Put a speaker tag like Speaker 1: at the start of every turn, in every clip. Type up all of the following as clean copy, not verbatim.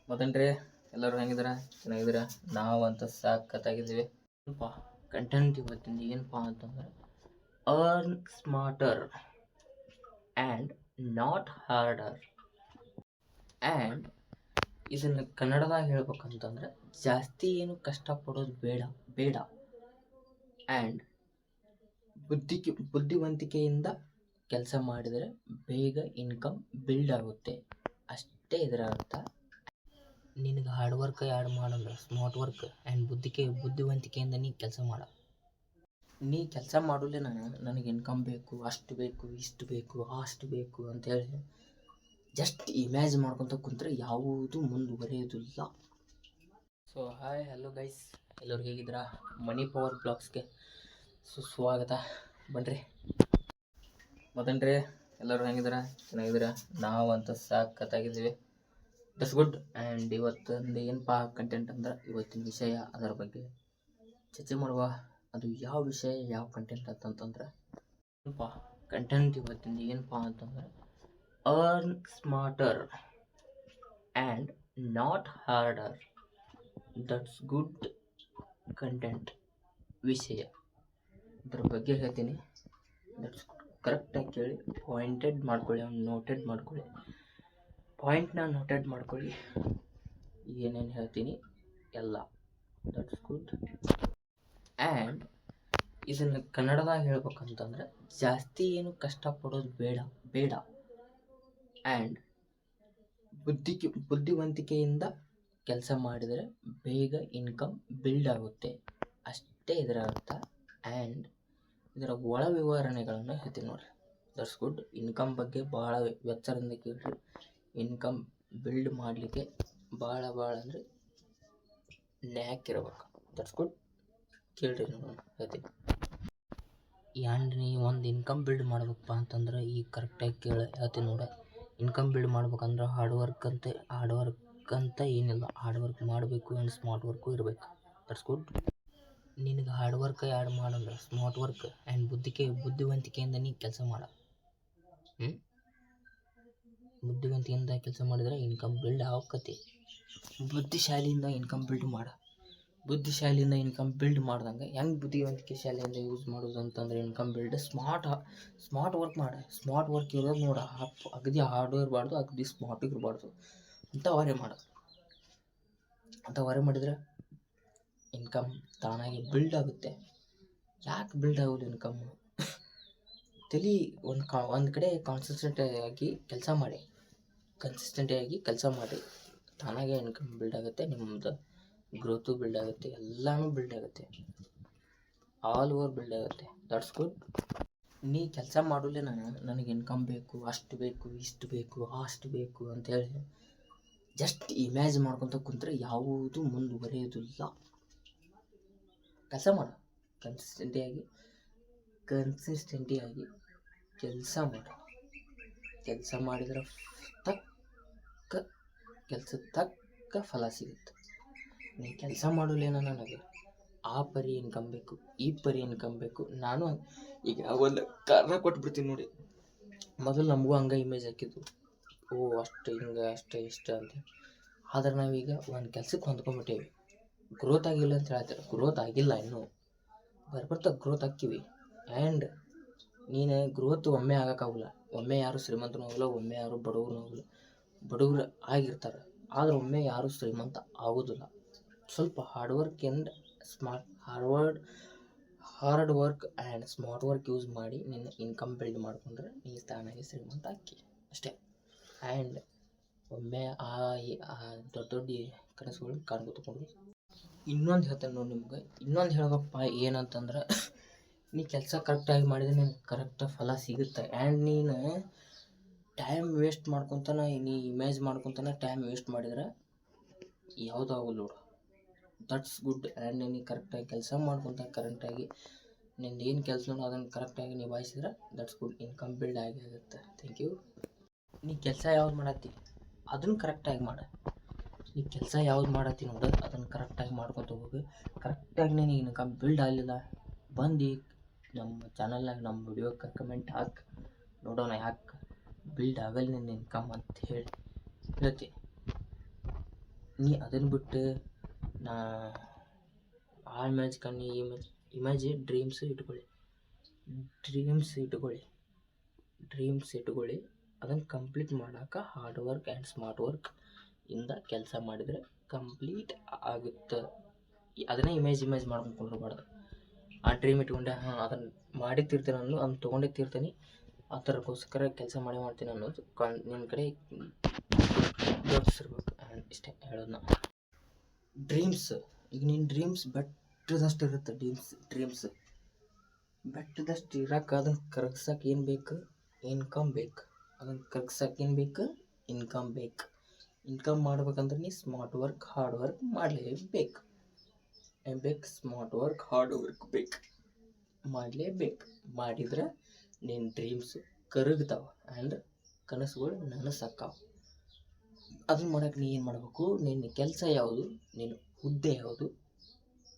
Speaker 1: ಮತ್ತೇನ್ರಿ ಎಲ್ಲರೂ ಹೆಂಗಿದ್ದೀರಾ? ಚೆನ್ನಾಗಿದ್ದೀರಾ? ನಾವು ಅಂತ ಸಾಕತ್ತಾಗಿದ್ದೀವಿ. ಏನಪ್ಪ ಕಂಟೆಂಟ್ ಇವತ್ತಿಂದ ಏನಪ್ಪ ಅಂತಂದ್ರೆ earn smarter and not order. And ಇದನ್ನು ಕನ್ನಡದಾಗ ಹೇಳ್ಬೇಕಂತಂದ್ರೆ ಜಾಸ್ತಿ ಏನು ಕಷ್ಟಪಡೋದು ಬೇಡ ಬೇಡ ಆ್ಯಂಡ್ ಬುದ್ಧಿವಂತಿಕೆಯಿಂದ ಕೆಲಸ ಮಾಡಿದರೆ ಬೇಗ ಇನ್ಕಮ್ ಬಿಲ್ಡ್ ಆಗುತ್ತೆ, ಅಷ್ಟೇ ಇದರ ಅರ್ಥ. ನಿನಗೆ ಹಾರ್ಡ್ ವರ್ಕ್ ಯಾರು ಮಾಡಂದ್ರೆ ಸ್ಮಾರ್ಟ್ ವರ್ಕ್ ಆ್ಯಂಡ್ ಬುದ್ಧಿವಂತಿಕೆಯಿಂದ ನೀ ಕೆಲಸ ಮಾಡ. ನೀ ಕೆಲಸ ಮಾಡಲೇ ನನಗೆ ಇನ್ಕಮ್ ಬೇಕು, ಅಷ್ಟು ಬೇಕು, ಇಷ್ಟು ಬೇಕು, ಅಷ್ಟು ಬೇಕು ಅಂತೇಳಿ ಜಸ್ಟ್ ಇಮ್ಯಾಜ್ ಮಾಡ್ಕೊತ ಕುಂತ್ರೆ ಯಾವುದೂ ಮುಂದುವರಿಯೋದಿಲ್ಲ. ಸೊ ಹಾಯ್ ಹಲೋ ಗೈಸ್, ಎಲ್ಲರೂ ಹೇಗಿದ್ದೀರಾ? ಮನಿ ಪವರ್ ಬ್ಲಾಗ್ಸ್ಗೆ ಸುಸ್ವಾಗತ. ಬನ್ನಿರಿ. ಮತ್ತೇನ್ರಿ ಎಲ್ಲರೂ ಹೆಂಗಿದ್ದೀರಾ? ಚೆನ್ನಾಗಿದ್ದೀರಾ? ನಾವು ಅಂತ ಸಾಕತ್ತಾಗಿದ್ದೀವಿ. That's good. ಆ್ಯಂಡ್ ಇವತ್ತೊಂದು ಏನಪ್ಪ ಕಂಟೆಂಟ್ ಅಂದ್ರೆ ಇವತ್ತಿನ ವಿಷಯ, ಅದರ ಬಗ್ಗೆ ಚರ್ಚೆ ಮಾಡುವ. ಅದು ಯಾವ ವಿಷಯ, ಯಾವ ಕಂಟೆಂಟ್ ಅಂತಂತಂದ್ರೆ ಏನಪ್ಪ ಕಂಟೆಂಟ್ ಇವತ್ತಿಂದ ಏನಪ್ಪ ಅಂತಂದ್ರೆ earn smarter and not order. That's good content ವಿಷಯ, ಅದ್ರ ಬಗ್ಗೆ ಹೇಳ್ತೀನಿ. ದಟ್ಸ್ ಕರೆಕ್ಟಾಗಿ ಕೇಳಿ, ಪಾಯಿಂಟೆಡ್ ಮಾಡ್ಕೊಳ್ಳಿ, ನೋಟೆಡ್ ಮಾಡ್ಕೊಳ್ಳಿ, ಪಾಯಿಂಟ್ನ ನೋಟೆಡ್ ಮಾಡ್ಕೊಳ್ಳಿ, ಏನೇನು ಹೇಳ್ತೀನಿ ಎಲ್ಲ. That's good. ಆ್ಯಂಡ್ ಇದನ್ನು ಕನ್ನಡದಾಗ ಹೇಳ್ಬೇಕಂತಂದ್ರೆ ಜಾಸ್ತಿ ಏನು ಕಷ್ಟಪಡೋದು ಬೇಡ ಬೇಡ ಆ್ಯಂಡ್ ಬುದ್ಧಿವಂತಿಕೆಯಿಂದ ಕೆಲಸ ಮಾಡಿದರೆ ಬೇಗ ಇನ್ಕಮ್ ಬಿಲ್ಡ್ ಆಗುತ್ತೆ, ಅಷ್ಟೇ ಇದರ ಅರ್ಥ. ಆ್ಯಂಡ್ ಇದರ ಒಳ ವಿವರಣೆಗಳನ್ನು ಹೇಳ್ತೀನಿ ನೋಡಿರಿ. That's good. ಇನ್ಕಮ್ ಬಗ್ಗೆ ಭಾಳ ಎಚ್ಚರದಿಂದ ಕೇಳಿರಿ. ಇನ್ಕಮ್ ಬಿಲ್ಡ್ ಮಾಡಲಿಕ್ಕೆ ಭಾಳ ಅಂದರೆ ನ್ಯಾಕ್ ಇರಬೇಕು. That's good. ಕೇಳ್ರಿ, ನಾನು ಹೇಳ್ತೀನಿ. ಆ್ಯಂಡ್ ನೀ ಒಂದು ಇನ್ಕಮ್ ಬಿಲ್ಡ್ ಮಾಡ್ಬೇಕಪ್ಪ ಅಂತಂದ್ರೆ ಈಗ ಕರೆಕ್ಟಾಗಿ ಹೇಳ್ತೀನಿ ನೋಡ. ಇನ್ಕಮ್ ಬಿಲ್ಡ್ ಮಾಡ್ಬೇಕಂದ್ರೆ ಹಾರ್ಡ್ ವರ್ಕ್ ಅಂತ ಏನಿಲ್ಲ. ಹಾರ್ಡ್ ವರ್ಕ್ ಮಾಡಬೇಕು ಆ್ಯಂಡ್ ಸ್ಮಾರ್ಟ್ ವರ್ಕು ಇರಬೇಕು. That's good. ನಿನಗೆ ಹಾರ್ಡ್ ವರ್ಕ್ ಯಾರು ಮಾಡಂದ್ರೆ ಸ್ಮಾರ್ಟ್ ವರ್ಕ್ ಆ್ಯಂಡ್ ಬುದ್ಧಿವಂತಿಕೆಯಿಂದ ನೀ ಕೆಲಸ ಮಾಡ. ಬುದ್ಧಿವಂತಿಕೆಯಿಂದ ಕೆಲಸ ಮಾಡಿದರೆ ಇನ್ಕಮ್ ಬಿಲ್ಡ್ ಆಗುತ್ತೆ. ಬುದ್ಧಿಶಾಲಿಯಿಂದ ಇನ್ಕಮ್ ಬಿಲ್ಡ್ ಮಾಡ. ಬುದ್ಧಿಶಾಲಿಯಿಂದ ಇನ್ಕಮ್ ಬಿಲ್ಡ್ ಮಾಡ್ದಂಗೆ ಹೆಂಗೆ ಬುದ್ಧಿವಂತಿಕೆ ಶಾಲೆಯಿಂದ ಯೂಸ್ ಮಾಡೋದು ಅಂತಂದರೆ ಇನ್ಕಮ್ ಬಿಲ್ಡ್ ಸ್ಮಾರ್ಟ್ ವರ್ಕ್ ಮಾಡ. ಸ್ಮಾರ್ಟ್ ವರ್ಕ್ ಇರೋದು ನೋಡ, ಅಗದಿ ಹಾರ್ಡ್ ಇರಬಾರ್ದು, ಅಗದಿ ಸ್ಮಾರ್ಟ್ ಇರಬಾರ್ದು ಅಂತ ಅವರೇ ಮಾಡೋದು. ಅಂತ ಅವರೇ ಮಾಡಿದರೆ ಇನ್ಕಮ್ ತಾನಾಗಿ ಬಿಲ್ಡ್ ಆಗುತ್ತೆ. ಯಾಕೆ ಬಿಲ್ಡ್ ಆಗೋದು ಇನ್ಕಮ್? ತಲೆ ಒಂದು ಕಡೆ ಕನ್ಸಿಸ್ಟೆಂಟಾಗಿ ಕೆಲಸ ಮಾಡಿ ತಾನಾಗೆ ಇನ್ಕಮ್ ಬಿಲ್ಡ್ ಆಗುತ್ತೆ. ನಿಮ್ಮದು ಗ್ರೋತು ಬಿಲ್ಡ್ ಆಗುತ್ತೆ, ಎಲ್ಲನೂ ಬಿಲ್ಡ್ ಆಗುತ್ತೆ, ಆಲ್ ಓವರ್ ಬಿಲ್ಡ್ ಆಗುತ್ತೆ. That's good. ನೀ ಕೆಲಸ ಮಾಡಲೇ ನನಗೆ ಇನ್ಕಮ್ ಬೇಕು, ಅಷ್ಟು ಬೇಕು, ಇಷ್ಟು ಬೇಕು, ಅಷ್ಟು ಬೇಕು ಅಂತೇಳಿ ಜಸ್ಟ್ ಇಮ್ಯಾಜ್ ಮಾಡ್ಕೊತ ಕುಂತ್ರೆ ಯಾವುದೂ ಮುಂದುವರಿಯೋದಿಲ್ಲ. ಕೆಲಸ ಮಾಡು, ಕನ್ಸಿಸ್ಟೆಂಟಿಯಾಗಿ ಕೆಲಸ ಮಾಡು. ಕೆಲಸ ಮಾಡಿದ್ರೆ ತಕ್ಕ ಫಲ ಸಿಗುತ್ತೆ. ನೀ ಕೆಲಸ ಮಾಡಲೇನೋ ನನಗೆ ಆ ಪರಿ ಇನ್ಕಮ್ ಬೇಕು, ಈ ಪರಿ ಇನ್ಕಮ್ ಬೇಕು. ನಾನು ಈಗ ಒಂದು ಕಾರಣ ಕೊಟ್ಬಿಡ್ತೀನಿ ನೋಡಿ. ಮೊದಲು ನಮಗೂ ಹಂಗೆ ಇಮೇಜ್ ಹಾಕಿದ್ದು, ಅಷ್ಟು ಹಿಂಗೆ ಅಷ್ಟು ಇಷ್ಟು ಅಂತ. ಆದ್ರೆ ನಾವೀಗ ಒಂದು ಕೆಲಸಕ್ಕೆ ಹೊಂದ್ಕೊಂಡ್ಬಿಟ್ಟೇವಿ. ಗ್ರೋತ್ ಆಗಿಲ್ಲ ಅಂತ ಹೇಳ್ತಾರೆ, ಗ್ರೋತ್ ಆಗಿಲ್ಲ ಇನ್ನೂ, ಬರ್ತಾ ಗ್ರೋತ್ ಹಾಕಿವಿ. ಆ್ಯಂಡ್ ನೀನು ಗ್ರೋತ್ ಒಮ್ಮೆ ಆಗೋಕ್ಕಾಗಲ್ಲ. ಒಮ್ಮೆ ಯಾರು ಶ್ರೀಮಂತನೂ ಆಗಲ್ಲ, ಒಮ್ಮೆ ಯಾರು ಬಡವ್ರನ್ನೂ ಆಗಲ್ಲ. ಬಡವ್ರು ಆಗಿರ್ತಾರೆ, ಆದ್ರೆ ಒಮ್ಮೆ ಯಾರೂ ಶ್ರೀಮಂತ ಆಗೋದಿಲ್ಲ. ಸ್ವಲ್ಪ hard work and smart work use ಮಾಡಿ ನಿನ್ನ ಇನ್ಕಮ್ ಬಿಲ್ಡ್ ಮಾಡ್ಕೊಂಡ್ರೆ ನೀ ತಾನಾಗಿ ಶ್ರೀಮಂತ ಆಕಿ ಅಷ್ಟೇ. ಆ್ಯಂಡ್ ಒಮ್ಮೆ ದೊಡ್ಡ ಕನಸುಗಳನ್ನ ಕಾಣ್ಕೊತ್ಕೊಂಡು ಇನ್ನೊಂದು ಹೇಳ್ತೇನೆ ನೋಡಿ ನಿಮ್ಗೆ. ಇನ್ನೊಂದು ಹೇಳ್ಬೇಕಪ್ಪ ಏನಂತಂದ್ರೆ, ನೀ ಕೆಲಸ ಕರೆಕ್ಟಾಗಿ ಮಾಡಿದರೆ ನಿನ್ಗೆ ಕರೆಕ್ಟಾಗಿ ಫಲ ಸಿಗುತ್ತೆ. ಆ್ಯಂಡ್ ನೀನು ಟೈಮ್ ವೇಸ್ಟ್ ಮಾಡ್ಕೊತಾನೆ, ನೀ ಇಮ್ಯಾಜ್ ಮಾಡ್ಕೊತಾನೆ ಟೈಮ್ ವೇಸ್ಟ್ ಮಾಡಿದ್ರೆ ಯಾವುದೂ ಆಗೋಲ್ಲ ನೋಡು. That's good. ಆ್ಯಂಡ್ ನೀನು ಕರೆಕ್ಟಾಗಿ ಕೆಲಸ ಮಾಡ್ಕೊತ ಕರೆಕ್ಟಾಗಿ ನಿಂದು ಏನು ಕೆಲಸ ನೋಡು ಅದನ್ನು ಕರೆಕ್ಟಾಗಿ ನಿಭಾಯಿಸಿದ್ರೆ ದಟ್ಸ್ ಗುಡ್. ಇನ್ಕಮ್ ಬಿಲ್ಡ್ ಆಗುತ್ತೆ. Thank you. ನೀ ಕೆಲಸ ಯಾವ್ದು ಮಾಡತ್ತಿ ಅದನ್ನು ಕರೆಕ್ಟಾಗಿ ಮಾಡ. ನೀ ಕೆಲಸ ಯಾವ್ದು ಮಾಡತ್ತಿ ನೋಡು ಅದನ್ನು ಕರೆಕ್ಟಾಗಿ ಮಾಡ್ಕೊತ ಹೋಗಿ. ಕರೆಕ್ಟಾಗಿ ನೀನು ಇನ್ಕಮ್ ಬಿಲ್ಡ್ ಆಗಲಿಲ್ಲ ಬಂದು ನಮ್ಮ ಚಾನಲ್ನಾಗ ನಮ್ಮ ವಿಡಿಯೋಕ್ಕೆ ಕಮೆಂಟ್ ಹಾಕಿ ನೋಡೋಣ ಯಾಕೆ ಬಿಲ್ಡ್ ಆಗಲ್ಲ ನಿನ್ನ ಇನ್ಕಮ್ ಅಂತ ಹೇಳ್ತೀನಿ. ನೀ ಅದನ್ನು ಬಿಟ್ಟು ನಾ ಆ ಇಮೇಜ್ ಕಣ್ಣಿ ಇಮೇಜ್ ಡ್ರೀಮ್ಸ್ ಇಟ್ಕೊಳ್ಳಿ, ಅದನ್ನು ಕಂಪ್ಲೀಟ್ ಮಾಡೋಕೆ hard work and smart work ಇಂದ ಕೆಲಸ ಮಾಡಿದರೆ ಕಂಪ್ಲೀಟ್ ಆಗುತ್ತೆ. ಅದನ್ನೇ ಇಮೇಜ್ ಮಾಡ್ಕೊಂಡು ಕುಂದ್ರಬಾರ್ದು. ಆ ಡ್ರೀಮ್ ಇಟ್ಕೊಂಡೆ ಅದನ್ನು ಮಾಡಿ ತೀರ್ತೀನಿ ಅನ್ನೋದು, ಅದನ್ನು ತೊಗೊಂಡೇ ತೀರ್ತೀನಿ, ಆ ಥರಕ್ಕೋಸ್ಕರ ಕೆಲಸ ಮಾಡ್ತೀನಿ ಅನ್ನೋದು ನಿನ್ನ ಕಡೆ ಯೋಚಿಸಿರ್ಬೇಕು. ಇಷ್ಟೇ ಹೇಳೋದು ನಾ. ಡ್ರೀಮ್ಸ್, ಈಗ ನಿನ್ನ ಡ್ರೀಮ್ಸ್ ಬೆಟ್ಟದಷ್ಟು ಇರುತ್ತೆ. ಡ್ರೀಮ್ಸ್ ಬೆಟ್ಟದಷ್ಟು ಇರೋಕೆ ಅದನ್ನು ಕರಗ್ಸಕ್ಕೆ ಏನು ಬೇಕು? ಇನ್ಕಮ್ ಬೇಕು. ಅದನ್ನು ಕರಗ್ಸಕ್ಕೆ ಏನು ಬೇಕು? ಇನ್ಕಮ್ ಬೇಕು. ಇನ್ಕಮ್ ಮಾಡ್ಬೇಕಂದ್ರೆ ನೀ ಸ್ಮಾರ್ಟ್ ವರ್ಕ್, ಹಾರ್ಡ್ ವರ್ಕ್ ಮಾಡಲೇಬೇಕು. ಏನು ಬೇಕು? ಸ್ಮಾರ್ಟ್ ವರ್ಕ್, ಹಾರ್ಡ್ ವರ್ಕ್ ಬೇಕು, ಮಾಡಲೇಬೇಕು. ಮಾಡಿದ್ರೆ ನಿನ್ನ ಡ್ರೀಮ್ಸ್ ಕರಗ್ತಾವೆ ಆ್ಯಂಡ್ ಕನಸುಗಳು ನನಸಾಕ್ಕಾವ. ಅದನ್ನು ಮಾಡೋಕೆ ನೀ ಏನು ಮಾಡಬೇಕು? ನಿನ್ನ ಕೆಲಸ ಯಾವುದು, ನಿನ್ನ ಹುದ್ದೆ ಯಾವುದು,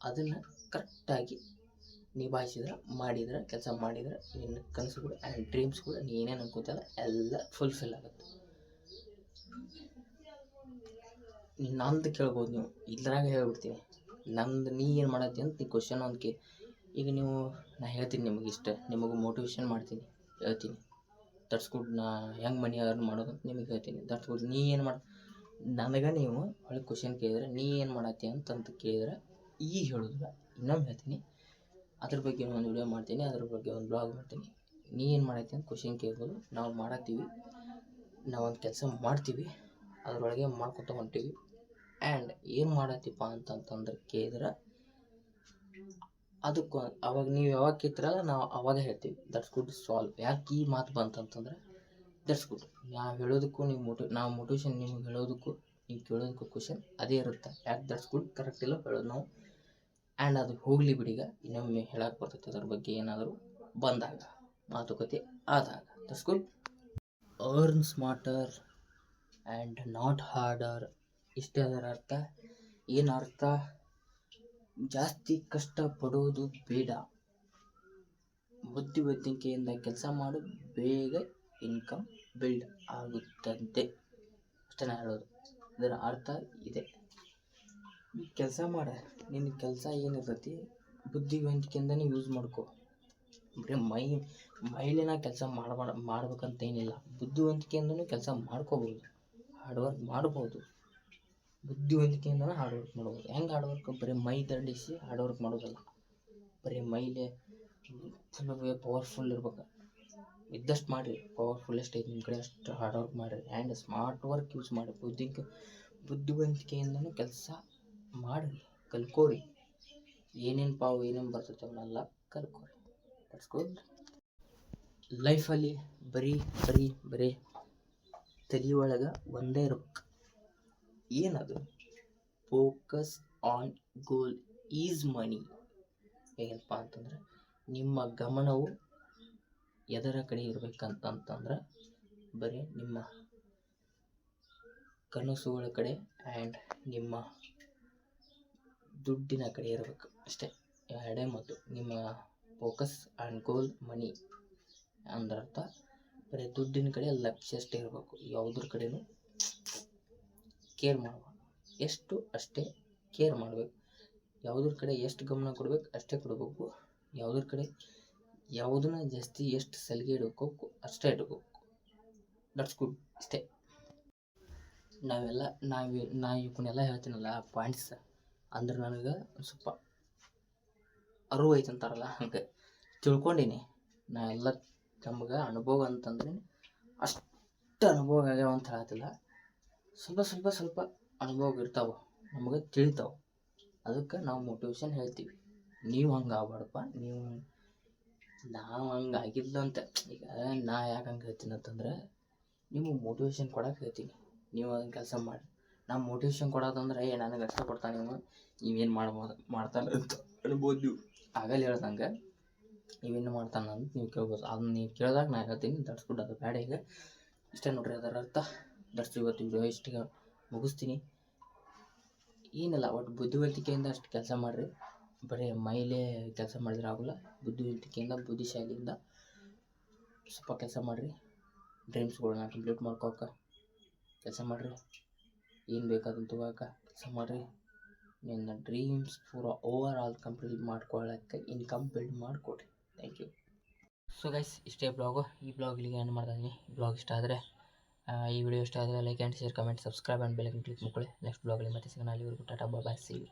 Speaker 1: ಅದನ್ನು ಕರೆಕ್ಟಾಗಿ ನಿಭಾಯಿಸಿದ್ರೆ, ಕೆಲಸ ಮಾಡಿದ್ರೆ ನಿನ್ನ ಕನಸುಗಳು ಆ್ಯಂಡ್ ಡ್ರೀಮ್ಸ್ಗಳು ನೀ ಏನೇನು ಅನ್ಕೋತಲ್ಲ ಎಲ್ಲ ಫುಲ್ಫಿಲ್ ಆಗುತ್ತೆ. ನಂದು ಕೇಳ್ಬೋದು ನೀವು, ಇದ್ರಾಗ ಹೇಳ್ಬಿಡ್ತೀನಿ. ನೀ ಏನು ಮಾಡತ್ತಿ ಅಂತ ನೀ ಕ್ವಶನ್ ಒಂದು ಈಗ ನೀವು ನಾ ಹೇಳ್ತೀನಿ ನಿಮಗೆ ಮೋಟಿವೇಶನ್ ಮಾಡ್ತೀನಿ, ಹೇಳ್ತೀನಿ. ಗುಡ್. ನಾ ಹೆಂಗೆ ಮನಿ ಅರ್ನ್ ಮಾಡೋದು ಅಂತ ನಿಮಗೆ ಹೇಳ್ತೀನಿ. ಗುಡ್. ನೀ ಏನು ನನಗೆ ನೀವು ಒಳ್ಳೆ ಕ್ವಶನ್ ಕೇಳಿದ್ರೆ ನೀ ಏನು ಮಾಡತ್ತಿ ಅಂತಂತ ಕೇಳಿದ್ರೆ ಈಗ ಹೇಳೋದಿಲ್ಲ, ಇನ್ನೊಮ್ಮೆ ಹೇಳ್ತೀನಿ. ಅದ್ರ ಬಗ್ಗೆ ಒಂದು ವಿಡಿಯೋ ಮಾಡ್ತೀನಿ, ಅದ್ರ ಬಗ್ಗೆ ಒಂದು ಬ್ಲಾಗ್ ಮಾಡ್ತೀನಿ. ನೀ ಏನು ಮಾಡತ್ತಿ ಅಂತ ಕ್ವಶನ್ ಕೇಳ್ಬೋದು. ನಾವು ಮಾಡತ್ತೀವಿ, ನಾವೊಂದು ಕೆಲಸ ಮಾಡ್ತೀವಿ, ಅದರೊಳಗೆ ಮಾಡ್ಕೊತ ಹೊಂಟೀವಿ. ಆ್ಯಂಡ್ ಏನು ಮಾಡತ್ತೀಪ್ಪ ಅಂತಂತಂದ್ರೆ ಕೇಳಿದ್ರೆ ಅದಕ್ಕೆ ಅವಾಗ ನೀವು ಯಾವಾಗ ಕೇಳ್ತಿರಲ್ಲ ನಾವು ಅವಾಗ ಹೇಳ್ತೀವಿ. ಗುಡ್. ಸಾಲ್ವ್. ಯಾಕೆ ಈ ಮಾತು ಬಂತಂತಂದ್ರೆ ಗುಡ್. ನಾವು ಹೇಳೋದಕ್ಕೂ ನಾವು ಮೋಟಿವೇಶನ್ ನಿಮ್ಗೆ ಹೇಳೋದಕ್ಕೂ ನೀವು ಕೇಳೋದಕ್ಕೂ ಕ್ವಶನ್ ಅದೇ ಇರುತ್ತೆ. ಯಾಕೆ ಗುಡ್ ಕರೆಕ್ಟ್ ಇಲ್ಲ ಹೇಳೋದು ನಾವು. ಆ್ಯಂಡ್ ಅದು ಹೋಗಲಿ ಬಿಡೀಗ, ಇನ್ನೊಮ್ಮೆ ಹೇಳಕ್ಕೆ ಬರ್ತೈತೆ ಅದ್ರ ಬಗ್ಗೆ ಏನಾದರೂ ಬಂದಾಗ, ಮಾತುಕತೆ ಆದಾಗ. Good. Earn smarter and not order. ಇಷ್ಟೇ ಅದರ ಅರ್ಥ. ಏನು ಅರ್ಥ? ಜಾಸ್ತಿ ಕಷ್ಟಪಡೋದು ಬೇಡ, ಬುದ್ಧಿವಂತಿಕೆಯಿಂದ ಕೆಲಸ ಮಾಡು, ಬೇಗ ಇನ್ಕಮ್ ಬಿಲ್ಡ್ ಆಗುತ್ತಂತೆ. ಅಷ್ಟೇ ನಾ ಹೇಳೋದು. ಇದರ ಅರ್ಥ ಇದೆ. ಕೆಲಸ ಮಾಡ, ನಿನ್ನ ಕೆಲಸ ಏನಿರ್ತೈತಿ ಬುದ್ಧಿವಂತಿಕೆಯಿಂದನೇ ಯೂಸ್ ಮಾಡ್ಕೊ. ಬರೀ ಮೈಲಿನ ಕೆಲಸ ಮಾಡ್ಬೇಕಂತ ಏನಿಲ್ಲ. ಬುದ್ಧಿವಂತಿಕೆಯಿಂದನೂ ಕೆಲಸ ಮಾಡ್ಕೋಬೋದು, ಹಾರ್ಡ್ ವರ್ಕ್ ಮಾಡ್ಬೋದು. ಬುದ್ಧಿವಂತಿಕೆಯಿಂದನೂ ಹಾರ್ಡ್ ವರ್ಕ್ ಮಾಡ್ಬೋದು. ಹೆಂಗೆ ಹಾರ್ಡ್ ವರ್ಕ್? ಬರೀ ಮೈ ದಂಡಿಸಿ ಹಾರ್ಡ್ ವರ್ಕ್ ಮಾಡೋದಲ್ಲ. ಬರೀ ಮೈಲೇ ಫುಲ್ ಪವರ್ಫುಲ್ ಇರ್ಬೇಕು. ಇದ್ದಷ್ಟು ಮಾಡಿರಿ, ಪವರ್ಫುಲ್ ಎಷ್ಟೈತಿ ನಿಮ್ಮ ಕಡೆ ಅಷ್ಟು ಹಾರ್ಡ್ ವರ್ಕ್ ಮಾಡಿರಿ. ಆ್ಯಂಡ್ ಸ್ಮಾರ್ಟ್ ವರ್ಕ್ ಯೂಸ್ ಮಾಡಿ, ಬುದ್ಧಿವಂತಿಕೆಯಿಂದನೂ ಕೆಲಸ ಮಾಡಿರಿ, ಕಲ್ಕೋರಿ. ಏನೇನು ಬರ್ತೈತೆ ಅವನ್ನೆಲ್ಲ ಕಲ್ಕೋರಿ. ಗುಡ್. ಲೈಫಲ್ಲಿ ಬರೀ ತಲೆ ಒಳಗೆ ಒಂದೇ ಇರ್ಬೇಕು. ಏನದು? Focus on goal is money. ಹೇಗಪ್ಪ ಅಂತಂದ್ರೆ ನಿಮ್ಮ ಗಮನವು ಎದರ ಕಡೆ ಇರ್ಬೇಕಂತಂದ್ರೆ ಬರೀ ನಿಮ್ಮ ಕನಸುಗಳ ಕಡೆ ಆ್ಯಂಡ್ ನಿಮ್ಮ ದುಡ್ಡಿನ ಕಡೆ ಇರಬೇಕು. ಅಷ್ಟೇ, ಎರಡೇ ಮಾತು. ನಿಮ್ಮ ಫೋಕಸ್ ಆ್ಯಂಡ್ ಗೋಲ್ ಮನಿ ಅಂದರ್ಥ ಬರೀ ದುಡ್ಡಿನ ಕಡೆ ಲಕ್ಷ್ಯ ಅಷ್ಟೇ ಇರಬೇಕು. ಯಾವುದ್ರ ಕಡೆನೂ ಕೇರ್ ಮಾಡಬೇಕು. ಎಷ್ಟು ಅಷ್ಟೇ ಕೇರ್ ಮಾಡಬೇಕು. ಯಾವುದ್ರ ಕಡೆ ಎಷ್ಟು ಗಮನ ಕೊಡಬೇಕು ಅಷ್ಟೇ ಕೊಡಬೇಕು. ಯಾವುದ್ರ ಕಡೆ ಯಾವುದನ್ನ ಜಾಸ್ತಿ ಎಷ್ಟು ಸಲಿಗೆ ಇಡಬೇಕು ಅಷ್ಟೇ ಇಡಬೇಕು. ಗುಡ್. ಇಷ್ಟೇ. ನಾ ಇವನ್ನೆಲ್ಲ ಹೇಳ್ತೀನಲ್ಲ ಪಾಯಿಂಟ್ಸ್ ಅಂದ್ರೆ ನನಗೆ ಸ್ವಲ್ಪ ಅರಿವು ಐತೆ ಅಂತಾರಲ್ಲ, ಹಂಗೆ ತಿಳ್ಕೊಂಡೀನಿ ನಾ ಎಲ್ಲ. ನಮ್ಗೆ ಅನುಭವ ಅಂತಂದ್ರೆ ಅಷ್ಟು ಅನುಭವ ಆಗ್ಯಾವ ಅಂತ ಹೇಳ್ತಿಲ್ಲ. ಸ್ವಲ್ಪ ಅನುಭವ ಇರ್ತಾವೆ, ನಮಗೆ ತಿಳಿತಾವೆ. ಅದಕ್ಕೆ ನಾವು ಮೋಟಿವೇಶನ್ ಹೇಳ್ತೀವಿ. ನೀವು ಹಂಗೆ ಆಗ್ಬಾರ್ದಪ್ಪ, ನಾವು ಹಂಗೆ ಆಗಿಲ್ಲ ಅಂತ. ಈಗ ನಾ ಯಾಕೆ ಹಂಗೆ ಹೇಳ್ತೀನಿ ಅಂತಂದ್ರೆ ನಿಮಗೆ ಮೋಟಿವೇಶನ್ ಕೊಡೋಕೆ ಹೇಳ್ತೀನಿ. ನೀವು ಅದನ್ನು ಕೆಲಸ ಮಾಡಿ. ನಾವು ಮೋಟಿವೇಶನ್ ಕೊಡೋದಂದ್ರೆ ನನಗೆ ಅಷ್ಟ ಕೊಡ್ತಾನೆ ನೀವೇನು ಮಾಡ್ತಾನೆ ಅಂತ ಅನ್ಬೋದು ನೀವು. ಆಗಲ್ಲ ಹೇಳ್ದಂಗೆ ನೀವೇನು ಮಾಡ್ತಾನೆ ಅಂತ ನೀವು ಕೇಳ್ಬೋದು. ಅದನ್ನ ನೀವು ಕೇಳಿದಾಗ ನಾನು ಹೇಳ್ತೀನಿ. ಗುಡ್. ಅದು ಬೇಡ. ಈಗ ಇಷ್ಟೇ ನೋಡ್ರಿ ಅದರ ಅರ್ಥ. ಇವತ್ತು ವಿಡಿಯೋ ಇಷ್ಟಿಗೆ ಮುಗಿಸ್ತೀನಿ. ಏನಿಲ್ಲ, ಒಟ್ಟು ಬುದ್ಧಿವಂತಿಕೆಯಿಂದ ಅಷ್ಟು ಕೆಲಸ ಮಾಡಿರಿ. ಬರೀ ಮೈಲೇ ಕೆಲಸ ಮಾಡಿದ್ರೆ ಆಗೋಲ್ಲ. ಬುದ್ಧಿವಂತಿಕೆಯಿಂದ, ಬುದ್ಧಿಶಾಲಿಯಿಂದ ಸ್ವಲ್ಪ ಕೆಲಸ ಮಾಡಿರಿ. ಡ್ರೀಮ್ಸ್ಗಳನ್ನ ಕಂಪ್ಲೀಟ್ ಮಾಡ್ಕೋಕೆ ಕೆಲಸ ಮಾಡಿರಿ. ಏನು ಬೇಕಾದಂತ ಕೆಲಸ ಮಾಡಿರಿ. ನಿನ್ನ ಡ್ರೀಮ್ಸ್ ಪೂರ ಓವರ್ ಆಲ್ ಕಂಪ್ಲೀಟ್ ಮಾಡ್ಕೊಳ್ಳೋಕ್ಕೆ ಇನ್ಕಮ್ ಬಿಲ್ಡ್ ಮಾಡಿಕೊಡ್ರಿ. Thank you. ಸೊ ಗೈಸ್, ಇಷ್ಟೇ ಬ್ಲಾಗು. ಈ ಬ್ಲಾಗ್ ಇಲ್ಲಿಗೆ ಏನು ಮಾಡ್ತಾ ಇದ್ದೀನಿ. ಬ್ಲಾಗ್ ಇಷ್ಟ ಆದರೆ ಈ ವಿಡಿಯೋ ಇಷ್ಟ ಆದರೆ like and share, comment, subscribe and bell icon click ಮಾಡ್ಕೊಳ್ಳಿ. ನೆಕ್ಸ್ಟ್ ಬ್ಲಾಗಲ್ಲಿ ಮತ್ತೆ ಸಿಗೋಣ. ಅಲ್ಲಿವರೆಗೂ ಟಾಟಾ, ಬಾಯ್, ಸಿ ಯು.